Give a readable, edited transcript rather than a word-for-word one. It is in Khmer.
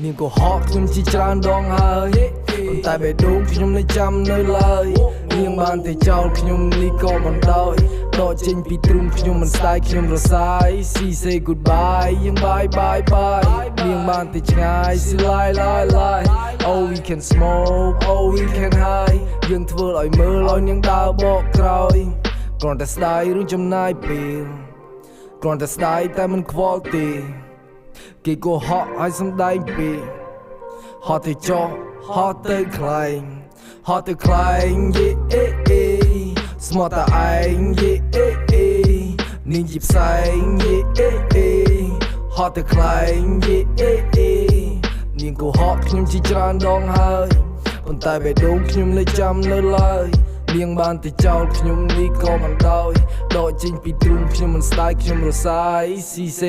នាងក៏ហកខ្ញុំជាច្រើនដងហើយប៉ុន្តែបេះដូងខ្ញុំនៅចាំនៅឡើយនាងបានតែចោលខ្ញុំនេះក៏មិនដោយដកចេញពីទ្រូងខ្ញុំមិនស្ដាយខ្ញុំរសាយ See say goodbye យើង bye bye bye នាងបានតែឆ្ងាយ See lie lie lie Oh we can smoke Oh we can high យើងធ្វើឲ្យមើលឲ្យនាងដើរបកក្រោយគ្រាន់តែស្ដាយឬចំណាយពេលគ្រាន់តែស្ដាយតែមិនខ្វល់ទេគេក៏ហក់ឲ្យសំដែងពេកហត់ទៅចោះហត់ទៅខ្លែងហត់ទៅខ្លែងយេអេអេស្មោះតែឯងយេអេអេនាងជាផ្សែងយេអេអេហត់ទៅខ្លែងយេអេអេនាងក៏ហក់ខ្ញុំជាច្រើនដងហើយប៉ុន្តែបេះដូងខ្ញុំនៅចាំនៅឡើយនាងបានតែចោលខ្ញុំនេះក៏មិនដោយដកចេញពីទ្រូងខ្ញុំមិនស្ដាយខ្ញុំរសាយ See say